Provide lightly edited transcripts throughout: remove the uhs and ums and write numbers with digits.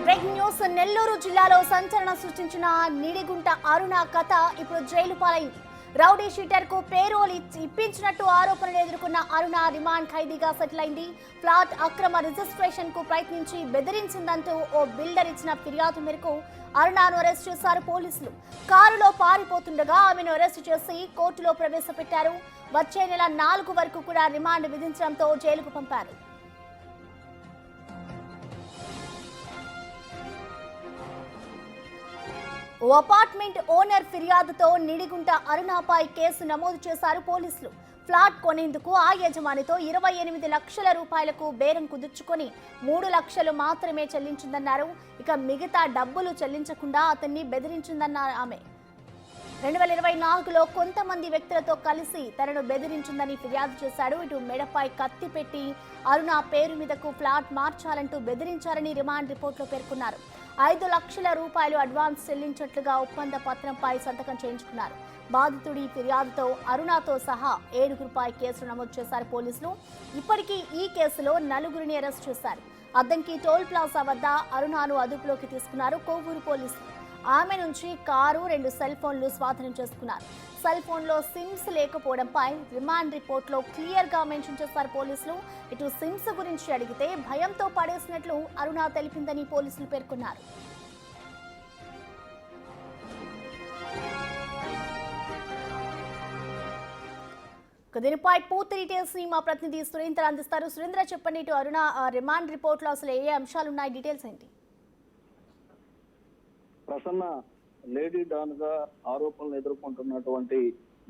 Breaking news. Nellore జిల్లాలో సంచలనం సృష్టించిన నిడిగుంట అరుణ కథ ఇప్పుడు జైలు పాలైంది. రౌడీ షీటర్ కు పేరోల్ ఇప్పించినట్టు ఆరోపణలు ఎదుర్కొన్న అరుణ రిమాండ్ ఖైదీగా సెటిల్ అయింది. ఫ్లాట్ అక్రమ రిజిస్ట్రేషన్ కు ప్రయత్నించి బెదిరించిందంటూ ఓ బిల్డర్ ఇచ్చిన ఫిర్యాదు మేరకు అరుణను అరెస్ట్ చేశారు పోలీసులు. కారులో పారిపోతుండగా ఆమెను అరెస్ట్ చేసి కోర్టులో ప్రవేశపెట్టారు. వచ్చే నెల 4 వరకు కూడా రిమాండ్ విధించడంతో జైలుకు పంపారు. ఓ అపార్ట్మెంట్ ఓనర్ ఫిర్యాదుతో నిడిగుంట అరుణపై కేసు నమోదు చేశారు పోలీసులు. ఫ్లాట్ కొనేందుకు ఆ యజమానితో 28 లక్షల రూపాయలకు బేరం కుదుర్చుకొని 3 లక్షలు మాత్రమే చెల్లించిందన్నారు. ఇక మిగతా డబ్బులు చెల్లించకుండా అతన్ని బెదిరించిందన్నారు ఆమె. 2024లో కొంతమంది వ్యక్తులతో కలిసి తనను బెదిరించిందని ఫిర్యాదు చేశాడు. ఇటు మెడపై కత్తి పెట్టి అరుణ పేరు మీదకు ఫ్లాట్ మార్చాలంటూ బెదిరించారని రిమాండ్ రిపోర్టులో పేర్కొన్నారు. 5 లక్షల రూపాయలు అడ్వాన్స్ చెల్లించినట్లుగా ఒప్పంద పత్రంపై సంతకం చేయించుకున్నారు. బాధితుడి ఫిర్యాదుతో అరుణతో సహా 7గురిపై కేసు నమోదు చేశారు పోలీసులు. ఇప్పటికీ ఈ కేసులో 4గురిని అరెస్ట్ చేశారు. అద్దంకి టోల్ ప్లాజా వద్ద అరుణను అదుపులోకి తీసుకున్నారు కోవూరు పోలీసులు. ఆమె నుంచి కారు, 2 సెల్ ఫోన్లు స్వాధీనం చేసుకున్నారు. సెల్ ఫోన్లో సిమ్స్ లేకపోవడంపై రిమాండ్ రిపోర్ట్లో క్లియర్ గా మెన్షన్ చేశారు పోలీసులు. ఇటు సిమ్స్ గురించి అడిగితే భయంతో పడేసినట్లు అరుణ తెలిపిందని పోలీసులు పేర్కొన్నారు. దీనిపై పూర్తి డీటెయిల్స్ ని మా ప్రతినిధి సురేంద్ర అందిస్తారు. సురేంద్ర, చెప్పండి, ఇటు అరుణ రిమాండ్ రిపోర్ట్ లో అసలు ఏ అంశాలు ఉన్నాయి, డీటెయిల్స్ ఏంటి? ప్రసన్న లేడీ డాన్ గా ఆరోపణలు ఎదుర్కొంటున్నటువంటి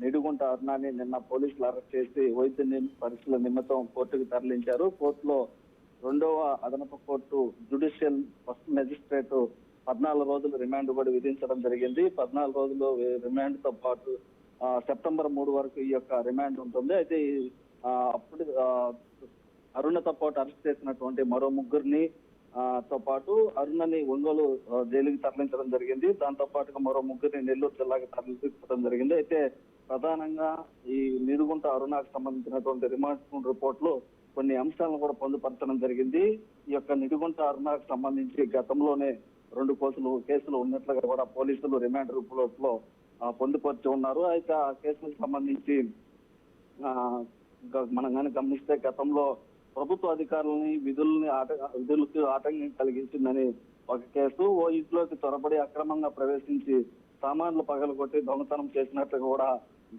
నిడిగుంట అరుణాని నిన్న పోలీసులు అరెస్ట్ చేసి వైద్య పరీక్షల నిమిత్తం కోర్టుకు తరలించారు. కోర్టులో 2వ అదనపు కోర్టు జ్యుడిషియల్ ఫస్ట్ మెజిస్ట్రేట్ 14 రోజులు రిమాండ్ కూడా విధించడం జరిగింది. 14 రోజులు రిమాండ్ తో పాటు సెప్టెంబర్ 3 వరకు ఈ యొక్క రిమాండ్ ఉంటుంది. అయితే అప్పుడు అరుణతో పాటు అరెస్ట్ చేసినటువంటి మరో 3గురిని తో పాటు అరుణని ఒంగోలు జైలుకి తరలించడం జరిగింది. దాంతో పాటుగా మరో 3గురిని నెల్లూరు జిల్లాకి తరలించడం జరిగింది. అయితే ప్రధానంగా ఈ నిడుగుంట అరుణకు సంబంధించినటువంటి రిమాండ్ రిపోర్ట్ లో కొన్ని అంశాలను కూడా పొందుపరచడం జరిగింది. ఈ యొక్క నిడుగుంట అరుణకు సంబంధించి గతంలోనే 2 కేసులు ఉన్నట్లుగా కూడా పోలీసులు రిమాండ్ రిపోర్ట్ లో పొందుపరిచి ఉన్నారు. అయితే ఆ కేసులకు సంబంధించి మనం కానీ గమనిస్తే గతంలో ప్రభుత్వ అధికారులని విధులకు ఆటంకం కలిగించిందని ఒక కేసు, ఓ ఇంట్లోకి చొరబడి అక్రమంగా ప్రవేశించి సామాన్లు పగలగొట్టి దొంగతనం చేసినట్లుగా కూడా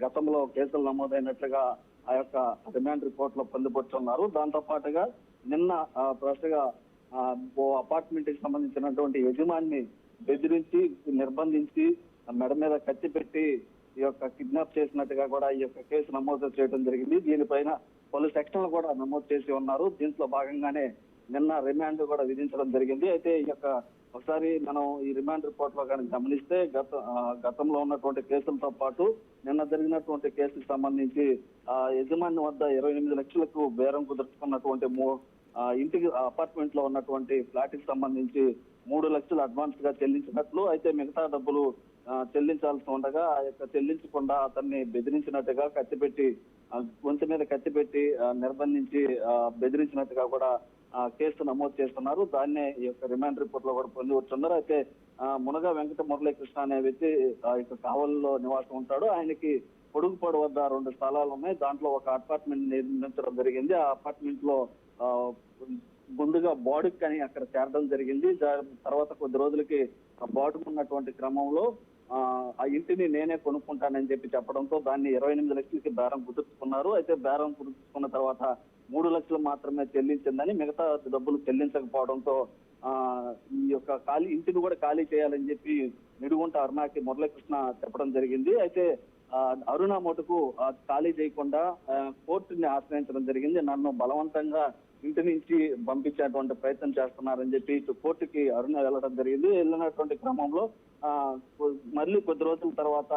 గతంలో కేసులు నమోదైనట్లుగా ఆ యొక్క రిమాండ్ రిపోర్ట్ లో పొందుపరుచున్నారు. దాంతో పాటుగా నిన్న ప్రస్తుగా ఓ అపార్ట్మెంట్ కి సంబంధించినటువంటి యజమాని బెదిరించి నిర్బంధించి మెడ మీద కత్తి పెట్టి ఈ యొక్క కిడ్నాప్ చేసినట్టుగా కూడా ఈ యొక్క కేసు నమోదు చేయడం జరిగింది. దీనిపైన పలు సెక్షన్లు కూడా నమోదు చేసి ఉన్నారు. దీంట్లో భాగంగానే నిన్న రిమాండ్ కూడా విధించడం జరిగింది. అయితే ఈ యొక్క ఒకసారి మనం ఈ రిమాండ్ రిపోర్ట్ లో కానీ గమనిస్తే గతంలో ఉన్నటువంటి కేసులతో పాటు నిన్న జరిగినటువంటి కేసుకు సంబంధించి యజమాని వద్ద 28 లక్షలకు బేరం కుదుర్చుకున్నటువంటి ఇంటికి అపార్ట్మెంట్ లో ఉన్నటువంటి ఫ్లాట్ కి సంబంధించి 3 లక్షలు అడ్వాన్స్ గా చెల్లించినట్లు, అయితే మిగతా డబ్బులు చెల్లించాల్సి ఉండగా ఆ యొక్క చెల్లించకుండా అతన్ని బెదిరించినట్టుగా కత్తిపెట్టి గొంతు మీద కత్తిపెట్టి నిర్బంధించి బెదిరించినట్టుగా కూడా కేసు నమోదు చేస్తున్నారు. దాన్నే ఈ యొక్క రిమాండ్ రిపోర్ట్ లో కూడా పొందుతున్నారు. అయితే మునగ వెంకట మురళీకృష్ణ అనే వ్యక్తి ఇక కావలిలో నివాసం ఉంటాడు. ఆయనకి పొడుగుపాడు వద్ద 2 స్థలాలు ఉన్నాయి. దాంట్లో ఒక అపార్ట్మెంట్ నిర్మించడం జరిగింది. ఆ అపార్ట్మెంట్ లో ముందుగా బాడుకి అని అక్కడ చేరడం జరిగింది. తర్వాత కొద్ది రోజులకి ఆ బాడుకు ఉన్నటువంటి క్రమంలో ఆ ఇంటిని నేనే కొనుక్కుంటానని చెప్పడంతో దాన్ని 28 లక్షలకి బేరం కుదుర్చుకున్నారు. అయితే బేరం కుదుర్చుకున్న తర్వాత 3 లక్షలు మాత్రమే చెల్లించిందని, మిగతా డబ్బులు చెల్లించకపోవడంతో ఈ యొక్క ఇంటిని కూడా ఖాళీ చేయాలని చెప్పి నిడుగుంట అరుణకి మురళీకృష్ణ చెప్పడం జరిగింది. అయితే అరుణ మటుకు ఖాళీ చేయకుండా కోర్టుని ఆశ్రయించడం జరిగింది. నన్ను బలవంతంగా ఇంటి నుంచి పంపించేటువంటి ప్రయత్నం చేస్తున్నారని చెప్పి ఇటు కోర్టుకి అరుణ వెళ్ళడం జరిగింది. వెళ్ళినటువంటి క్రమంలో మళ్ళీ కొద్ది రోజుల తర్వాత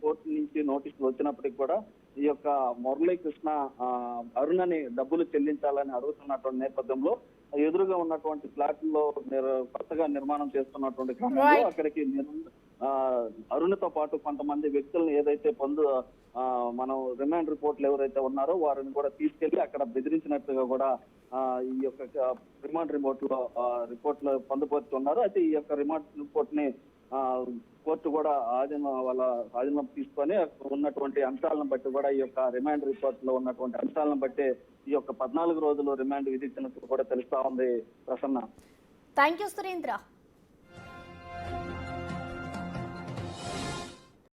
కోర్టు నుంచి నోటీసులు వచ్చినప్పటికీ కూడా ఈ యొక్క మురళీకృష్ణ అరుణని డబ్బులు చెల్లించాలని అడుగుతున్నటువంటి నేపథ్యంలో ఎదురుగా ఉన్నటువంటి ఫ్లాట్ లో కొత్తగా నిర్మాణం చేస్తున్నటువంటి క్రమంలో అక్కడికి అరుణతో పాటు కొంతమంది వ్యక్తులను ఏదైతే మనం రిమాండ్ రిపోర్ట్లు ఎవరైతే ఉన్నారో వారిని కూడా తీసుకెళ్లి అక్కడ బెదిరించినట్టుగా కూడా ఈ యొక్క రిమాండ్ రిపోర్ట్ లో పొందుపరుచున్నారు. అయితే ఈ యొక్క రిమాండ్ రిపోర్ట్ ని కోర్టు కూడా ఆధీనం తీసుకొని ఉన్నటువంటి అంశాలను బట్టి కూడా ఈ యొక్క రిమాండ్ రిపోర్ట్ లో ఉన్నటువంటి అంశాలను బట్టి ఈ యొక్క 14 రోజులు రిమాండ్ విధించినట్టు కూడా తెలుస్తా ఉంది. ప్రసన్న. Thank you Surendra.